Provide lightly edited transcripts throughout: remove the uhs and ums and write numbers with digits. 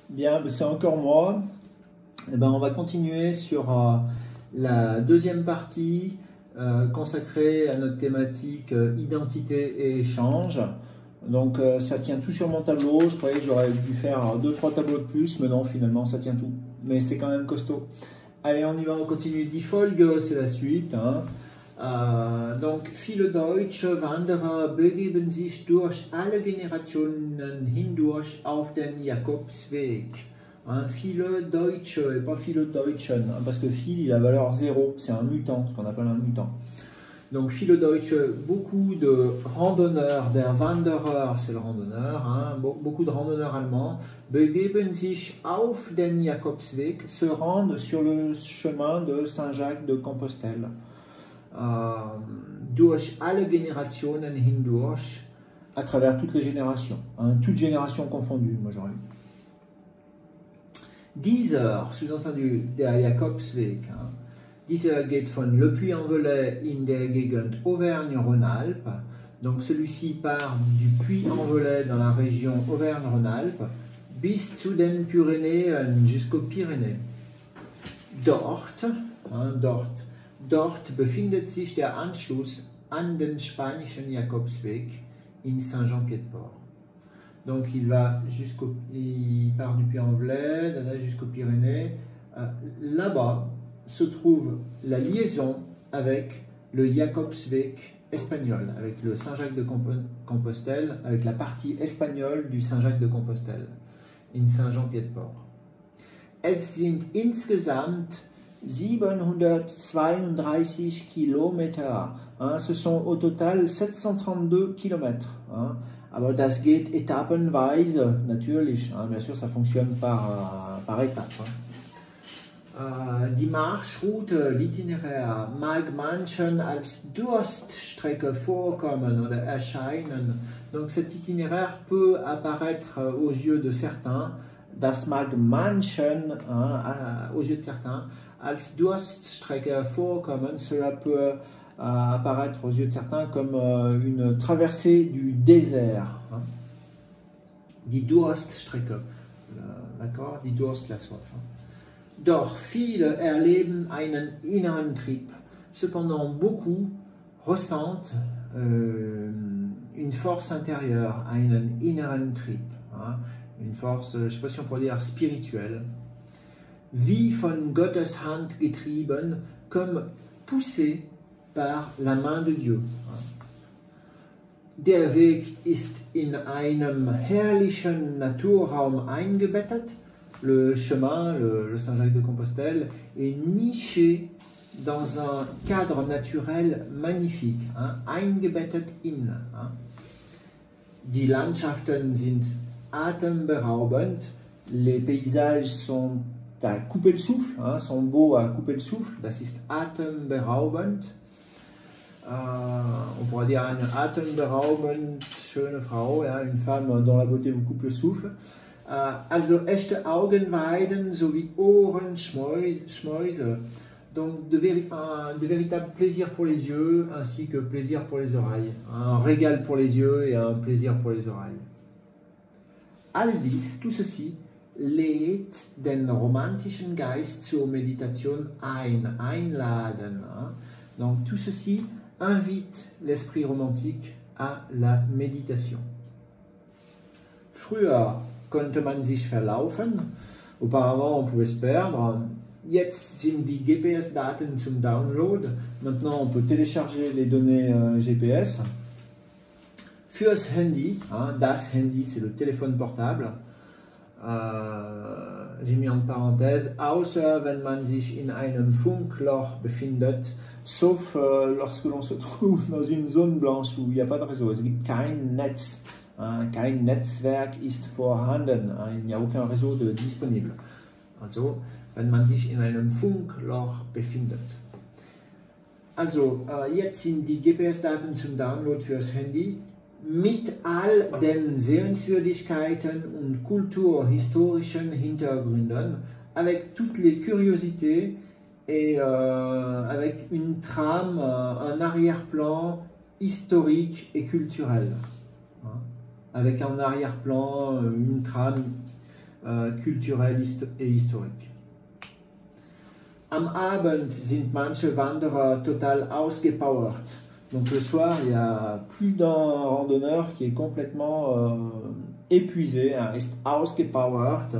Bien, c'est encore moi. Eh ben, on va continuer sur la deuxième partie consacrée à notre thématique identité et échange. Donc ça tient tout sur mon tableau. Je croyais que j'aurais dû faire 2-3 tableaux de plus, mais non, finalement ça tient tout. Mais c'est quand même costaud. Allez, on y va, on continue. Die Folge, c'est la suite. Hein. Donc, viele deutsche Wanderer begeben sich durch alle Generationen hindurch auf den Jakobsweg. Hein, viele Deutsche et pas viele Deutschen, hein, parce que viele, il a valeur 0, c'est un mutant, ce qu'on appelle un mutant. Donc, viele Deutsche, beaucoup de randonneurs, der Wanderer, c'est le randonneur, hein, beaucoup de randonneurs allemands, begeben sich auf den Jakobsweg, se rendent sur le chemin de Saint-Jacques de Compostelle. Durch alle Generationen hindurch, à travers toutes les générations, hein, toutes générations confondues, moi j'aurais eu. Dieser, sous-entendu, der Jakobsweg, hein, dieser geht von Le Puy-en-Velay in der Gegend Auvergne-Rhône-Alpes, donc celui-ci part du Puy-en-Velay dans la région Auvergne-Rhône-Alpes, bis zu den Pyrenäen, jusqu'aux Pyrénées. Dort, hein, Dort befindet sich der Anschluss an den spanischen Jakobsweg in Saint-Jean-Pied-de-Port. Donc il part du Puy-en-Velay jusqu'aux Pyrénées. Là-bas se trouve la liaison avec le Jakobsweg espagnol, avec le Saint-Jacques de Compostelle, avec la partie espagnole du Saint-Jacques de Compostelle, in Saint-Jean-Pied-de-Port. Es sind insgesamt 732 Kilometer, hein, ce sont au total 732 Kilometres. Hein. Aber das geht etappenweise, natürlich, hein, bien sûr ça fonctionne par étapes. Hein. Die Marschroute, l'itinéraire, mag manchen als Durststrecke vorkommen oder erscheinen. Donc cet itinéraire peut apparaître aux yeux de certains, das mag manchen, hein, aux yeux de certains, als Durststrecke vorkommen, cela peut apparaître aux yeux de certains comme une traversée du désert. Hein. Die Durststrecke, d'accord, die Durst, la soif. Hein. Doch viele erleben einen inneren Trieb. Cependant, beaucoup ressentent une force intérieure, einen inneren Trieb, hein, une force, je ne sais pas si on pourrait dire spirituelle. Wie von Gottes Hand getrieben, comme poussé par la main de Dieu. Der Weg ist in einem herrlichen Naturraum eingebettet. Le chemin, le Saint-Jacques de Compostelle, est niché dans un cadre naturel magnifique. Hein, eingebettet in. Hein. Die Landschaften sind atemberaubend. Les paysages sont à couper le souffle, hein, sont beaux à couper le souffle, das ist atemberaubend. On pourrait dire une atemberaubend schöne Frau, ja, une femme dont la beauté vous coupe le souffle. Also echte Augenweiden sowie Ohrenschmäuse, donc de véritables plaisirs pour les yeux ainsi que plaisir pour les oreilles, un régal pour les yeux et un plaisir pour les oreilles. All dies, tout ceci, lädt den romantischen Geist zur Meditation einladen. Hein. Donc tout ceci invite l'esprit romantique à la méditation. Früher konnte man sich verlaufen, auparavant on pouvait se perdre. Jetzt sind die GPS-Daten zum Download. Maintenant on peut télécharger les données GPS. Fürs Handy, hein, das Handy c'est le téléphone portable. J'ai mis en parenthèse, außer wenn man sich in einem Funkloch befindet, sauf lorsque l'on se trouve dans une zone blanche où il n'y a pas de réseau. Es gibt kein Netz, hein, kein Netzwerk ist vorhanden, hein, il n'y a aucun réseau disponible. Also, wenn man sich in einem Funkloch befindet. Also, jetzt sind die GPS-Daten zum Download fürs Handy. Mit all den Sehenswürdigkeiten und kulturhistorischen Hintergründen, avec toutes les curiosités et avec une trame, un arrière-plan historique et culturel. Hein, avec un arrière-plan, une trame kulturell et historique. Am Abend sind manche Wanderer total ausgepowert. Donc le soir, il y a plus d'un randonneur qui est complètement épuisé, ist ausgepowert.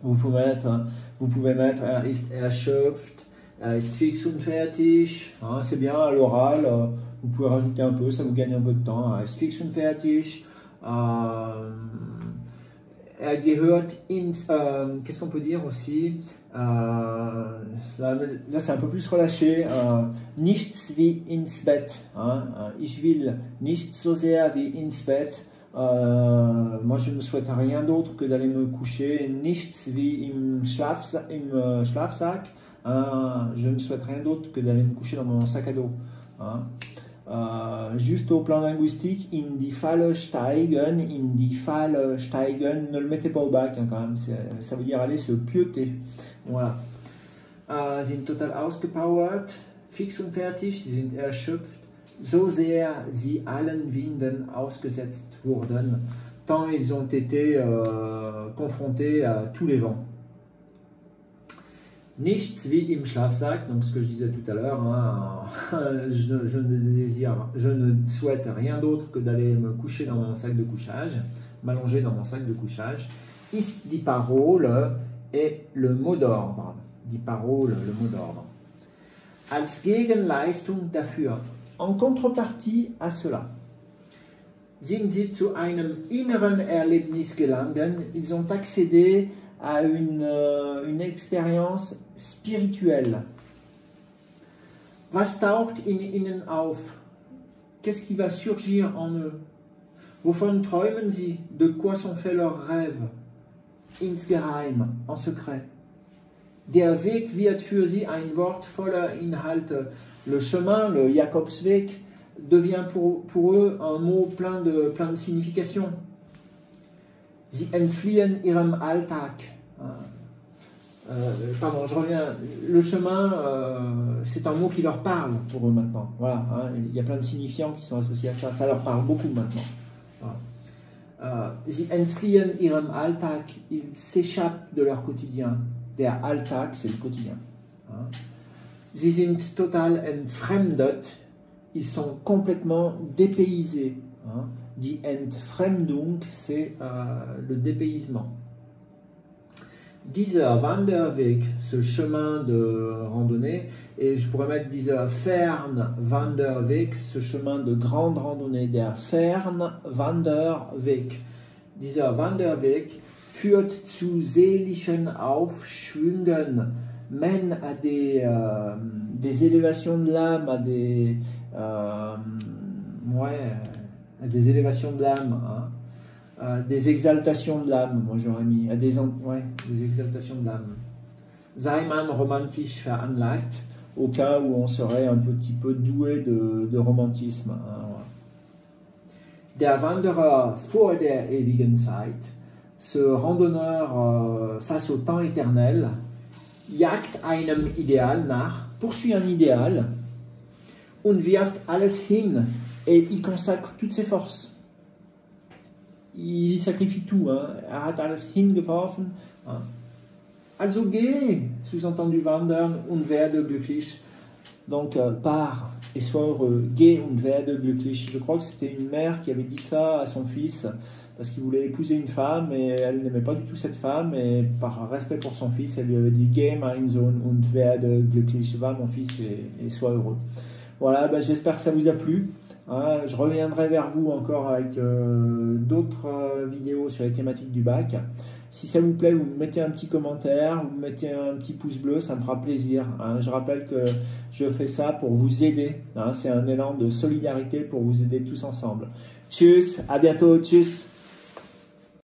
Vous pouvez mettre ist erschöpft, ist fix und fertig. Hein, c'est bien à l'oral, vous pouvez rajouter un peu, ça vous gagne un peu de temps. Ist fix und fertig. Gehört ins, qu'est-ce qu'on peut dire aussi, là c'est un peu plus relâché, nichts wie ins Bett, hein, ich will nicht so sehr wie ins Bett, moi je ne souhaite rien d'autre que d'aller me coucher, nichts wie im Schlafsack, je ne souhaite rien d'autre que d'aller me coucher dans mon sac à dos, hein. Juste au plan linguistique, in die Falle steigen, ne le mettez pas au bac hein, quand même, ça veut dire aller se pieuter. Voilà. Sind total ausgepowert, fix und fertig, sie sind erschöpft, so sehr sie allen Winden ausgesetzt wurden, tant ils ont été confrontés à tous les vents. Nichts wie im Schlafsack, donc ce que je disais tout à l'heure, hein, je ne souhaite rien d'autre que d'aller me coucher dans mon sac de couchage, m'allonger dans mon sac de couchage. Ist die Parole est le mot d'ordre. Die Parole, le mot d'ordre. Als Gegenleistung dafür, en contrepartie à cela. Sind sie zu einem inneren Erlebnis gelangen, ils ont accédé à une expérience spirituelle. Was taucht in ihnen auf? Qu'est-ce qui va surgir en eux? Wovon träumen sie? De quoi sont faits leurs rêves? Insgeheim, en secret. Der Weg wird für sie ein Wort voller Inhalte. Le chemin, le Jakobsweg, devient pour eux un mot plein de signification. Sie entfliehen ihrem Alltag. Pardon, je reviens. Le chemin, c'est un mot qui leur parle pour eux maintenant. Voilà, hein, il y a plein de signifiants qui sont associés à ça. Ça leur parle beaucoup maintenant. Voilà. Sie entfliehen ihrem Alltag. Ils s'échappent de leur quotidien. Der Alltag, c'est le quotidien. Hein. Sie sind total entfremdet. Ils sont complètement dépaysés. Hein. Die Entfremdung, c'est le dépaysement. Dieser Wanderweg, ce chemin de randonnée, et je pourrais mettre dieser Fernwanderweg, ce chemin de grande randonnée, der Fernwanderweg. Dieser Wanderweg führt zu seelischen Aufschwüngen, mène à des élévations de l'âme, à des élévations de l'âme, hein. Des exaltations de l'âme, moi j'aurais mis, des exaltations de l'âme. Sei man romantisch veranlagt, au cas où on serait un petit peu doué de romantisme. Hein. Der Wanderer vor der ewigen Zeit, ce randonneur face au temps éternel, jagt einem Ideal nach, poursuit un idéal, und wirft alles hin, et il consacre toutes ses forces. Il sacrifie tout, hein. Hat alles hingeworfen. Hein. Also geh, sous-entendu wandern und werde glücklich. Donc pars et sois heureux. Geh und werde glücklich. Je crois que c'était une mère qui avait dit ça à son fils parce qu'il voulait épouser une femme et elle n'aimait pas du tout cette femme et par respect pour son fils, elle lui avait dit Geh mein Sohn und werde glücklich. Va mon fils et sois heureux. Voilà, ben, j'espère que ça vous a plu. Hein, je reviendrai vers vous encore avec d'autres vidéos sur les thématiques du bac. Si ça vous plaît, vous me mettez un petit commentaire, vous me mettez un petit pouce bleu, ça me fera plaisir. Hein. Je rappelle que je fais ça pour vous aider. Hein. C'est un élan de solidarité pour vous aider tous ensemble. Tchuss, à bientôt, tchuss.